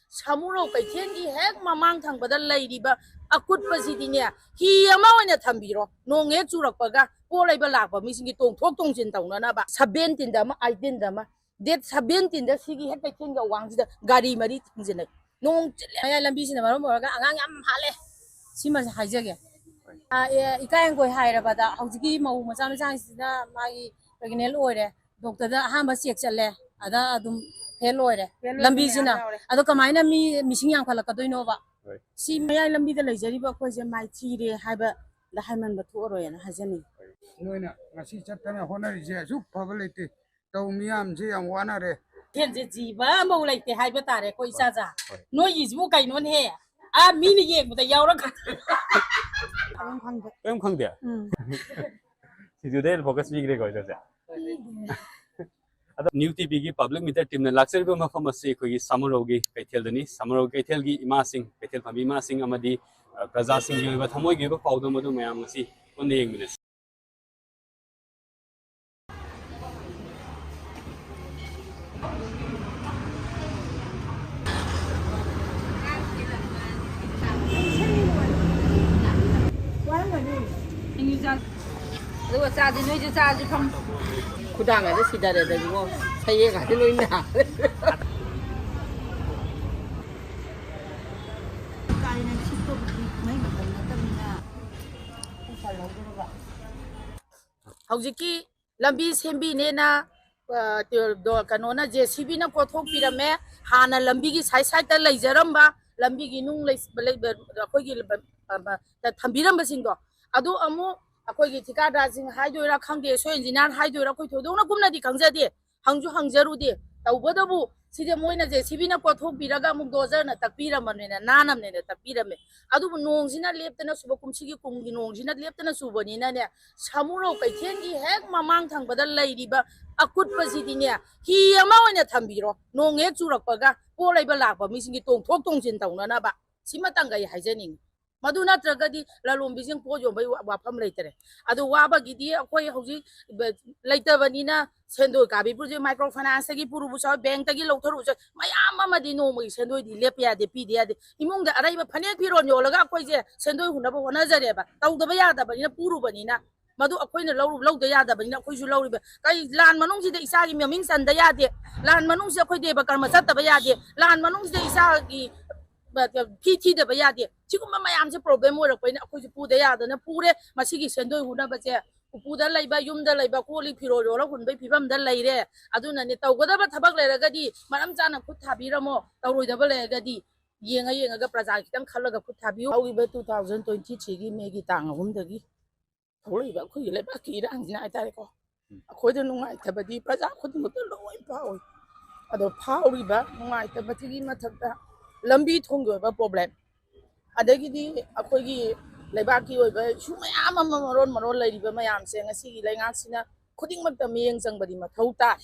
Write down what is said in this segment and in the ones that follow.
samuro kaithengi hek mamang thangpada lairiba akutpasidine hi ama oina thambiro nong hek churakpaga polaiba lakpa misingi tong thok tong jin taunana ba 17 da ma 18 da ma date 17 da sigi hek kaithenga wangsida gari mari thingjina nong ya lambi sina maro moraga angang yam hale sima haijage ikayang koi hairabada hauji mau macha macha sina magi pregnant oire doctor da ha ma check chale ada adum fail oire lambi sina ado kamaina mi mising yang khala kadoino ba si maya lambi da leijari ba khoi je mai thire haiba la haiman ba thu oro yana hajani noina ngasi chatana honari je su phabalete tau miyam je yang wanare ten je jiba mau laite haiba tare koi sa ja no yizu kai non he a mini yeng da yaura ka em khang dia si jude focus bi gre ko ja ada new tv gi public meter team na laksar go ma famasi ko gi samarogi kaithel dani samarogi kaithel gi ima sing kaithel phami ima sing amadi praja sing gi ba thamoi gi ba pawdo madu mayam ngasi on yeng minutes rồi cha thì nuôi cha chứ không khu đang ở đây xịt đây đúng không xây cả cái nuôi nhà hꯧꯖꯤꯛꯀꯤ lambi sembi ne na do kanona JCB na ko thok pirame hana lambi gi sai sai ta leijaramba lambi gi nung lei khoi gi ta thambiram basing do adu amu akoi gi thika da sing hai doira khangge so engineer hai doira khoi thodona kumna di khangjade hangju hangjaru de tawbodabu side moina JCB na ko thok piraga mu dozer na takpiramane na nanam ne takpirame adu nong sina leptana suba kumsi gi kumgi nong sina leptana subani na ne samuro kaithengi hek mamang thangbada lairiba akutpasidine hi ama oina thambiro nong hek churakpaga polaiba lakpa misingi tong thok tong jin taunana ba sima tangai haijaning maduna tragadi lalombi jing po jo bai wafam leitere adu waba gidi akoi hauji leitabani na sendoi kabi project microfinance gi puru bu sa bank tagi lotharu sa mayam amadi no mai sendoi di lepya de pi dia de imung da araiba phane phiron yo laga akoi je sendoi huna ba hona jare ba tawdaba yada ba ni puru bani na madu akoi na lawda yada ba ni akoi ju lawri ba kai lan manung ji de isa gi meming san da yade lan manung ji akoi de ba karma sat ba yade lan manung ji de isa gi PT da ba yade chigumba mayam se problem ora ko ina akoi ju pu da yada na pure masigi sendoi huna ba je upuda laiba yumda laiba koli phiro ro hun bai phibam da laire aduna ne tawgada ba thabak lairagadi maram chana khut thabiramo tawroi da ba lairagadi yenga ga praja kitang khalaga khut thabiu awi ba 2023 gi megi tang hum da gi tholi ba khu laiba ki rang jina ai tare ko khoi da nungai thabadi praja khut mu da loi pa oi ado phauri ba nungai thabati gi mathakta lambi thong go ba problem adagi di akhoi gi leibaki oiba su mayam maron leiriba mayam se ngasi gi leingak sina khuding mak ta miyeng changbadi mathau ta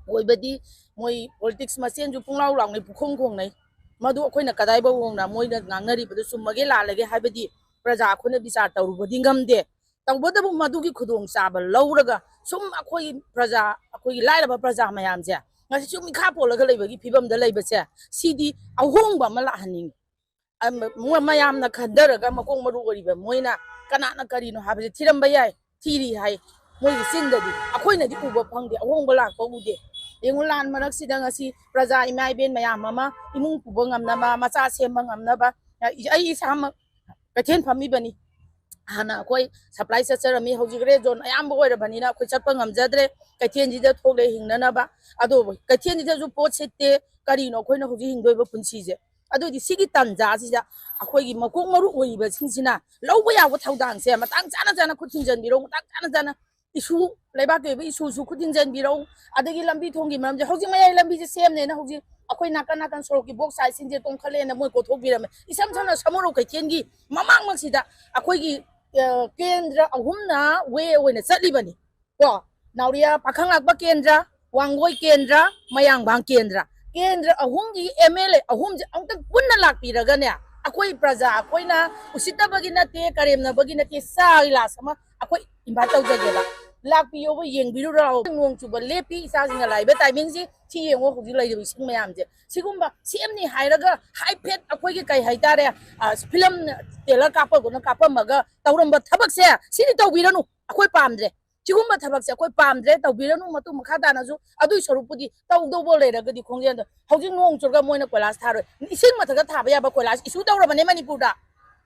oibadi moi politics masen ju punglaw law nei pukhong khong nei madu akoina kadai ba wong na moi na ngangnari badu sumage la lage haibadi praja khona bichar tawrubadi ngamde tawbada bu madu gi khudong chaba lawraga sum akoi praja akoi lairaba praja mayam je ngasi su mi kha polaga leibagi phibam da leiba se sidi ahongba mala haning mayam na khadaraga makong maru oriba moina kanana karino habje thiramba yai thiri hai moi sindadi akoina di uba phangde ahongba lakpa ude yengulan marak sida ngasi praja imai ben mayam mama imung puba ngamna ma macha semba ngamna ba ai isam kathen phami bani hana koi supply sacharami hojigre zone ayam boira bani na khoi chatpa ngamjadre kathen ji da thole hingna na ba ado kathen ji da ju pot sette karino khoina hoji hingdoi ba punchi je adodi sigi tanja sija akhoi makok maru oiba singsina lawba yawo thaudang se matang chana khutinjan biro matang chana isu leiba ke bi isu su khutinjan biro adagi lambi thongi mam je hoji mayai lambi je sem ne na hoji akhoi nakan sorok ki box sai sinje tong khale na moi ko thok birame isam chana samuro kai tengi mamang mak sida akhoi gi kendra ahumna we oina chatli bani ko nauria pakhang lakba kendra wangoi kendra mayang bang kendra kendra ahumgi MLA ahumji angtang punna lakpiraga ne akoi praja akoina usita bagina te karemna bagina te sa ila sama akoi imba tawjageba ꯂꯥꯛꯄꯤꯌꯣ ꯌꯦꯡꯕꯤꯔꯨꯔꯣ ꯅꯣꯡ ꯆꯨꯕ ꯂꯦꯞꯄꯤ ꯏꯆꯥꯁꯤꯡꯅ ꯂꯥꯛꯏꯕ ꯇꯥꯏꯃꯤꯡꯁꯤ ꯁꯤ ꯌꯦꯡꯉꯣ ꯍꯧꯖꯤꯛ ꯂꯩꯔꯤꯕ ꯏꯁꯤꯡ ꯃꯌꯥꯝꯁꯦ ꯁꯤꯒꯨꯝꯕ ꯁꯦꯝꯅꯤ ꯍꯥꯏꯔꯒ ꯍꯥꯏꯐꯦꯠ ꯑꯩꯈꯣꯏꯒꯤ ꯀꯩ ꯍꯥꯏꯇꯥꯔꯦ ꯐꯤꯂꯝ ꯇꯦꯂꯔ ꯀꯥꯞꯄꯒꯨꯝꯅ ꯀꯥꯞꯄꯝꯃꯒ ꯇꯧꯔꯝꯕ ꯊꯕꯛꯁꯦ ꯁꯤꯗꯤ ꯇꯧꯕꯤꯔꯅꯨ ꯑꯩꯈꯣꯏ ꯄꯥꯝꯗ꯭ꯔꯦ ꯁꯤꯒꯨꯝꯕ ꯊꯕꯛꯁꯦ ꯑꯩꯈꯣꯏ ꯄꯥꯝꯗ꯭ꯔꯦ ꯇꯧꯕꯤꯔꯅꯨ ꯃꯇꯨꯡ ꯃꯈꯥ ꯇꯥꯅꯁꯨ ꯑꯗꯨꯏ ꯁꯔꯨꯛꯄꯨꯗꯤ ꯇꯧꯗꯧꯕ ꯂꯩꯔꯒꯗꯤ ꯈꯣꯡꯖꯦꯜꯗ ꯍꯧꯖꯤꯛ ꯅꯣꯡ ꯆꯨꯔꯒ ꯃꯣꯏꯅ ꯀꯣꯏꯂꯥꯁ ꯊꯥꯔꯣꯏ ꯏꯁꯤꯡ ꯃꯊꯛꯇ ꯊꯥꯕ ꯌꯥꯕ ꯀꯣꯏꯂꯥꯁ ꯏꯁꯨ ꯇꯧꯔꯕꯅꯦ ꯃꯅꯤꯄꯨꯔꯗ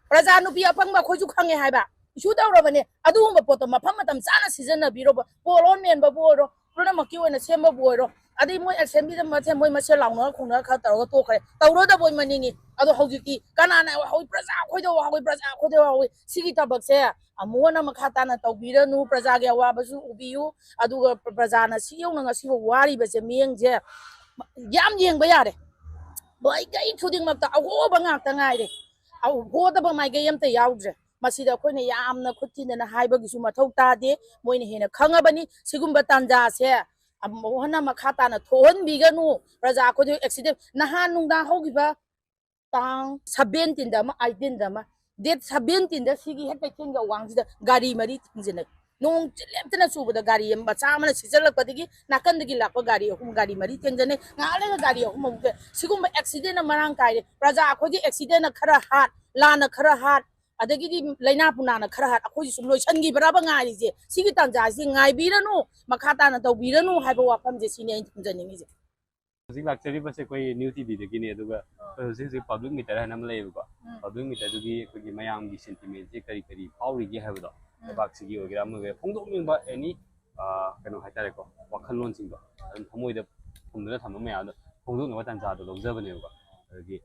ꯄ꯭ꯔꯖꯥ ꯅꯨꯄꯤ ꯑꯄꯪꯕ ꯑꯩꯈꯣꯏꯁꯨ ꯈꯪꯉꯦ ꯍꯥꯏꯕ ꯏꯁꯨ ꯇꯧꯔꯕꯅꯦ ꯑꯗꯨꯒꯨꯝꯕ ꯄꯣꯠꯇꯣ ꯃꯐꯝ ꯃꯇꯝ ꯆꯥꯅ ꯁꯤꯖꯤꯟꯅꯕꯤꯔꯣꯕ ꯄꯣꯜ ꯃꯦꯟꯕꯕꯨ ꯑꯣꯏꯔꯣ ꯄꯨꯝꯅꯃꯛꯀꯤ ꯑꯣꯏꯅ ꯁꯦꯝꯕꯕꯨ ꯑꯣꯏꯔꯣ ꯑꯗꯩ ꯃꯣꯏ ꯑꯦꯁꯦꯝꯕ꯭ꯂꯤꯗ ꯃꯊꯦꯜ ꯃꯣꯏ ꯃꯁꯦꯜ ꯂꯥꯎꯅꯔ ꯈꯣꯡꯅꯔ ꯈꯔ ꯇꯧꯔꯒ ꯇꯣꯛꯈ꯭ꯔꯦ ꯇꯧꯔꯣꯏꯗꯕ ꯑꯣꯏ ꯃꯅꯤꯡꯉꯤ ꯑꯗꯣ ꯍꯧꯖꯤꯛꯇꯤ ꯀꯅꯥꯅ ꯍꯧꯖꯤꯛ ꯄ꯭ꯔꯖꯥ ꯑꯩꯈꯣꯏꯗ ꯋꯥꯍꯧꯏ ꯄ꯭ꯔꯖꯥ ꯑꯩꯈꯣꯏꯗ ꯋꯥꯍꯧꯏ ꯁꯤꯒꯤ ꯊꯕꯛꯁꯦ ꯑꯃꯨꯛ ꯍꯟꯅ ꯃꯈꯥ ꯇꯥꯅ ꯇꯧꯕꯤꯔꯅꯨ ꯄ꯭ꯔꯖꯥꯒꯤ ꯑꯋꯥꯕꯁꯨ ꯎꯕꯤꯌꯨ ꯑꯗꯨꯒ ꯄ꯭ꯔꯖꯥꯅ ꯁꯤ ꯌꯧꯅ ꯉꯁꯤꯐꯥꯎ ꯋꯥꯔꯤꯕꯁꯦ ꯃꯤꯠꯌꯦꯡꯁꯦ ꯌꯥꯝ ꯌꯦꯡꯕ ꯌꯥꯔꯦ ꯃꯥꯏꯀꯩ ꯈꯨꯗꯤꯡꯃꯛꯇ ꯑꯍꯣꯕ ꯉꯥꯛꯇ ꯉꯥꯏꯔꯦ ꯍꯣꯗꯕ ꯃꯥꯏꯀꯩ ꯑꯝꯇ ꯌꯥꯎꯗ꯭ꯔꯦ ꯃꯁꯤꯗ ꯑꯩꯈꯣꯏꯅ ꯌꯥꯝꯅ ꯈꯨꯠ ꯊꯤꯟꯗꯅ ꯍꯥꯏꯕꯒꯤꯁꯨ ꯃꯊꯧ ꯇꯥꯗꯦ ꯃꯣꯏꯅ ꯍꯦꯟꯅ ꯈꯪꯉꯕꯅꯤ ꯁꯤꯒꯨꯝꯕ ꯇꯥꯟꯖꯥꯁꯦ ꯑꯃꯨꯛ ꯍꯟꯅ ꯃꯈꯥ ꯇꯥꯅ ꯊꯣꯛꯍꯟꯕꯤꯒꯅꯨ ꯄ꯭ꯔꯖꯥ ꯑꯩꯈꯣꯏꯗ ꯑꯦꯛꯁꯤꯗꯦꯟ ꯅꯍꯥꯟ ꯅꯨꯡꯗꯥꯡ ꯍꯧꯈꯤꯕ ꯇꯥꯡ 17ꯗ ꯑꯃ 18ꯗ ꯑꯃ ꯗꯦꯠ 17ꯗ ꯁꯤꯒꯤ ꯍꯦꯛ ꯀꯩꯊꯦꯜꯒꯤ ꯑꯋꯥꯡꯁꯤꯗ ꯒꯥꯔꯤ 4 ꯊꯤꯡꯖꯤꯟꯅꯩ ꯅꯣꯡ ꯂꯦꯞꯇꯅ ꯆꯨꯕꯗ ꯒꯥꯔꯤ ꯃꯆꯥ ꯑꯃꯅ ꯁꯤꯖꯜꯂꯛꯄꯗꯒꯤ ꯅꯥꯀꯟꯗꯒꯤ ꯂꯥꯛꯄ ꯒꯥꯔꯤ 3 ꯒꯥꯔꯤ 4 ꯊꯦꯡꯖꯤꯟꯅꯩ ꯉꯥꯏꯍꯥꯛ ꯂꯩꯔꯒ ꯒꯥꯔꯤ 3 ꯑꯃꯨꯛ ꯁꯤꯒꯨꯝꯕ ꯑꯦꯛꯁꯤꯗꯦꯟꯅ ꯃꯔꯥꯡ ꯀꯥꯏꯔꯦ ꯄ꯭ꯔꯖꯥ ꯑꯩꯈꯣꯏꯒꯤ ꯑꯦꯛꯁꯤꯗꯦꯟꯅ ꯈꯔ ꯍꯥꯠ ꯂꯥꯟꯅ ꯈꯔ ꯍꯥꯠ ꯑꯗꯒꯤꯗꯤ ꯂꯩꯅꯥ ꯄꯨꯅꯥꯅ ꯈꯔ ꯍꯥꯠ ꯑꯩꯈꯣꯏꯁꯨ ꯁꯨꯝ ꯂꯣꯏꯁꯟꯈꯤꯕ꯭ꯔꯕ ꯉꯥꯏꯔꯤꯁꯦ ꯁꯤꯒꯤ ꯇꯥꯟꯖꯥꯁꯤ ꯉꯥꯏꯕꯤꯔꯅꯨ ꯃꯈꯥ ꯇꯥꯅ ꯇꯧꯕꯤꯔꯅꯨ ꯍꯥꯏꯕ ꯋꯥꯐꯝꯁꯦ ꯁꯤꯅꯤ ꯑꯩꯅ ꯊꯝꯖꯅꯤꯡꯉꯤꯁꯦ ꯍꯧꯖꯤꯛ ꯂꯥꯛꯆꯔꯤꯕꯁꯦ ꯑꯩꯈꯣꯏ ꯅ꯭ꯌꯨ ꯇꯤꯚꯤꯗꯒꯤꯅꯤ ꯑꯗꯨꯒ ꯍꯧꯖꯤꯛ ꯍꯧꯖꯤꯛ ꯄꯕ꯭ꯂꯤꯛ ꯃꯤꯇꯔ ꯍꯥꯏꯅ ꯑꯃ ꯂꯩꯌꯦꯕꯀꯣ ꯄꯕ꯭ꯂꯤꯛ ꯃꯤꯇꯔꯗꯨꯒꯤ ꯑꯩꯈꯣꯏꯒꯤ ꯃꯌꯥꯝꯒꯤ ꯁꯦꯟꯇꯤꯃꯦꯟꯁꯦ ꯀꯔꯤ ꯀꯔꯤ ꯐꯥꯎꯔꯤꯒꯦ ꯍꯥꯏꯕꯗꯣ ꯂꯩꯕꯥꯛꯁꯤꯒꯤ ꯑꯣꯏꯒꯦꯔꯥ ꯑꯃ ꯑꯣꯏꯒꯦꯔꯥ ꯐꯣꯡꯗꯣꯛꯅꯤꯡꯕ ꯑꯦꯅꯤ ꯀꯩꯅꯣ ꯍꯥꯏꯇꯥꯔꯦꯀꯣ ꯋꯥꯈꯜꯂꯣꯟꯁꯤꯡꯗꯣ ꯑꯗꯨꯝ ꯊꯃꯣꯏꯗ ꯐꯨꯝꯗꯨꯅ ꯊꯝꯕ ꯃꯌꯥꯝꯗꯣ ꯐꯣꯡꯗꯣꯛꯅꯕ ꯇꯥꯟꯖꯥꯗꯣ ꯂꯧꯖꯕꯅꯦꯕꯀꯣ ꯑꯗꯒꯤ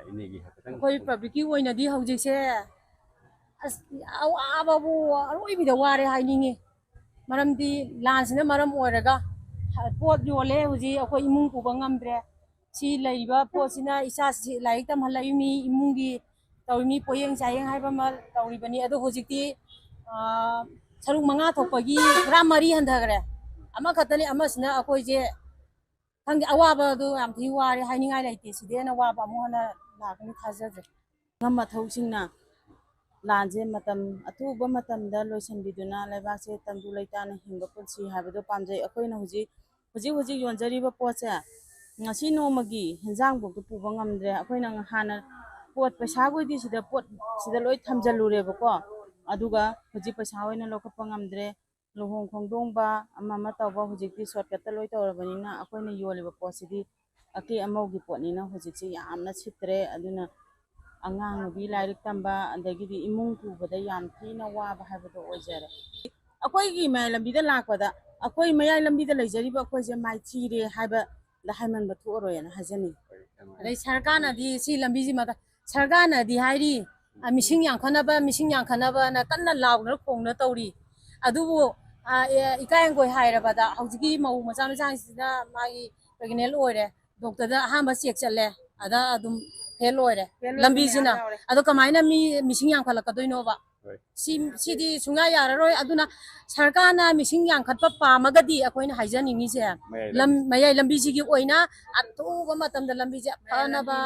ꯏꯅꯦꯒꯤ ꯍꯥꯏꯐꯦꯠꯇꯪ ꯑꯩꯈꯣꯏ ꯄꯕ꯭ꯂꯤꯛꯀꯤ ꯑꯣꯏꯅꯗꯤ ꯍꯧꯖꯤꯛꯁꯦ ꯑꯁ ꯑꯋꯥꯕꯕꯨ ꯑꯔꯣꯏꯕꯤꯗ ꯋꯥꯔꯦ ꯍꯥꯏꯅꯤꯡꯉꯤ ꯃꯔꯝꯗꯤ ꯂꯥꯟꯁꯤꯅ ꯃꯔꯝ ꯑꯣꯏꯔꯒ ꯄꯣꯠ ꯌꯣꯜꯂꯦ ꯍꯧꯖꯤꯛ ꯑꯩꯈꯣꯏ ꯏꯃꯨꯡ ꯄꯨꯕ ꯉꯝꯗ꯭ꯔꯦ ꯁꯤ ꯂꯩꯔꯤꯕ ꯄꯣꯠꯁꯤꯅ ꯏꯆꯥꯁꯤ ꯂꯥꯏꯔꯤꯛ ꯇꯝꯍꯜꯂꯛꯏꯃꯤ ꯏꯃꯨꯡꯒꯤ ꯇꯧꯔꯤꯃꯤ ꯄꯣꯌꯦꯡ ꯆꯥꯌꯦꯡ ꯍꯥꯏꯕ ꯑꯃ ꯇꯧꯔꯤꯕꯅꯤ ꯑꯗꯣ ꯍꯧꯖꯤꯛꯇꯤ ꯁꯔꯨꯛ 5 ꯊꯣꯛꯄꯒꯤ ꯄꯨꯔꯥ 4 ꯍꯟꯊꯈ꯭ꯔꯦ ꯑꯃꯈꯛꯇꯅꯤ ꯑꯃꯁꯤꯅ ꯑꯩꯈꯣꯏꯁꯦ ꯈꯪꯗꯦ ꯑꯋꯥꯕꯗꯣ ꯌꯥꯝ ꯊꯤ ꯋꯥꯔꯦ ꯍꯥꯏꯅꯤꯡꯉꯥꯏ ꯂꯩꯇꯦ ꯁꯤꯗꯩ ꯍꯦꯟꯅ ꯋꯥꯕ ꯑꯃꯨꯛ ꯍꯟꯅ ꯂꯥꯛꯀꯅꯤ ꯊꯥꯖꯗ꯭ꯔꯦ ꯉꯝ ꯃꯊꯧꯁꯤꯡꯅ ꯂꯥꯟꯁꯦ ꯃꯇꯝ ꯑꯊꯨꯕ ꯃꯇꯝꯗ ꯂꯣꯏꯁꯤꯟꯕꯤꯗꯨꯅ ꯂꯩꯕꯥꯛꯁꯦ ꯇꯪꯗꯨ ꯂꯩꯇꯥꯅ ꯍꯤꯡꯕ ꯄꯨꯟꯁꯤ ꯍꯥꯏꯕꯗꯣ ꯄꯥꯝꯖꯩ ꯑꯩꯈꯣꯏꯅ ꯍꯧꯖꯤꯛ ꯌꯣꯟꯖꯔꯤꯕ ꯄꯣꯠꯁꯦ ꯉꯁꯤ ꯅꯣꯡꯃꯒꯤ ꯍꯦꯟꯖꯥꯡꯐꯥꯎꯗ ꯄꯨꯕ ꯉꯝꯗ꯭ꯔꯦ ꯑꯩꯈꯣꯏꯅ ꯍꯥꯟꯅ ꯄꯣꯠ ꯄꯩꯁꯥꯈꯣꯏꯗꯤ ꯁꯤꯗ ꯂꯣꯏ ꯊꯝꯖꯜꯂꯨꯔꯦꯕꯀꯣ ꯑꯗꯨꯒ ꯍꯧꯖꯤꯛ ꯄꯩꯁꯥ ꯑꯣꯏꯅ ꯂꯧꯈꯠꯄ ꯉꯝꯗ꯭ꯔꯦ ꯂꯨꯍꯣꯡ ꯈꯣꯡꯗꯣꯡꯕ ꯑꯃ ꯇꯧꯕ ꯍꯧꯖꯤꯛꯇꯤ ꯁꯣꯔꯠꯀꯠꯇ ꯂꯣꯏ ꯇꯧꯔꯕꯅꯤꯅ ꯑꯩꯈꯣꯏꯅ ꯌꯣꯜꯂꯤꯕ ꯄꯣꯠꯁꯤꯗꯤ ꯑꯀꯦ ꯑꯃꯧꯒꯤ ꯄꯣꯠꯅꯤꯅ ꯍꯧꯖꯤꯛꯁꯤ ꯌꯥꯝꯅ ꯁꯤꯠꯇ꯭ꯔꯦ ꯑꯗꯨꯅ ꯑꯉꯥꯡ ꯅꯨꯕꯤ ꯂꯥꯏꯔꯤꯛ ꯇꯝꯕ ꯑꯗꯒꯤꯗꯤ ꯏꯃꯨꯡ ꯄꯨꯕꯗ ꯌꯥꯝ ꯊꯤꯅ ꯋꯥꯕ ꯍꯥꯏꯕꯗꯣ ꯑꯣꯏꯖꯔꯦ ꯑꯩꯈꯣꯏꯒꯤ ꯃꯌꯥꯏ ꯂꯝꯕꯤꯗ ꯂꯥꯛꯄꯗ ꯑꯩꯈꯣꯏ ꯃꯌꯥꯏ ꯂꯝꯕꯤꯗ ꯂꯩꯖꯔꯤꯕ ꯑꯩꯈꯣꯏꯁꯦ ꯃꯥꯏꯊꯤꯔꯦ ꯍꯥꯏꯕꯗ ꯍꯥꯏꯃꯟꯕ ꯊꯣꯛꯑꯔꯣꯏꯅ ꯍꯥꯏꯖꯅꯤꯡꯉꯤ ꯑꯗꯩ ꯁꯔꯀꯥꯔꯅꯗꯤ ꯁꯤ ꯂꯝꯕꯤꯁꯤꯃꯗ ꯁꯔꯀꯥꯔꯅꯗꯤ ꯍꯥꯏꯔꯤ ꯃꯤꯁꯤꯡ ꯌꯥꯝꯈꯠꯅꯕꯅ ꯀꯟꯅ ꯂꯥꯎꯅ ꯈꯣꯡꯅ ꯇꯧꯔꯤ ꯑꯗꯨꯕꯨ ꯏꯀꯥꯏ ꯑꯪꯒꯣꯏ ꯍꯥꯏꯔꯕꯗ ꯍꯧꯖꯤꯛꯀꯤ ꯃꯧ ꯃꯆꯥꯁꯤꯡꯁꯤꯅ ꯃꯥꯒꯤ ꯄ꯭ꯔꯦꯒꯅꯦꯟ ꯑꯣꯏꯔꯦ ꯗꯣꯛꯇꯔꯗ ꯑꯍꯥꯟꯕ ꯆꯦꯛ ꯆꯠꯂꯦ ꯑꯗ ꯑꯗꯨꯝ ꯐꯦꯜ ꯑꯣꯏꯔꯦ ꯂꯝꯕꯤꯁꯤꯅ ꯑꯗꯣ ꯀꯃꯥꯏꯅ ꯃꯤꯁꯤꯡ ꯌꯥꯝꯈꯠꯂꯛꯀꯗꯣꯏꯅꯣꯕ ꯁꯤꯗꯤ ꯁꯨꯡꯌꯥ ꯌꯥꯔꯔꯣꯏ ꯑꯗꯨꯅ ꯁꯔꯀꯥꯔꯅ ꯃꯤꯁꯤꯡ ꯌꯥꯝꯈꯠꯄ ꯄꯥꯝꯃꯒꯗꯤ ꯑꯩꯈꯣꯏꯅ ꯍꯥꯏꯖꯅꯤꯡꯉꯤꯁꯦ ꯃꯌꯥꯏ ꯂꯝꯕꯤꯁꯤꯒꯤ ꯑꯣꯏꯅ ꯑꯊꯨꯕ ꯃꯇꯝꯗ ꯂꯝꯕꯤꯁꯦ ꯐꯅꯕ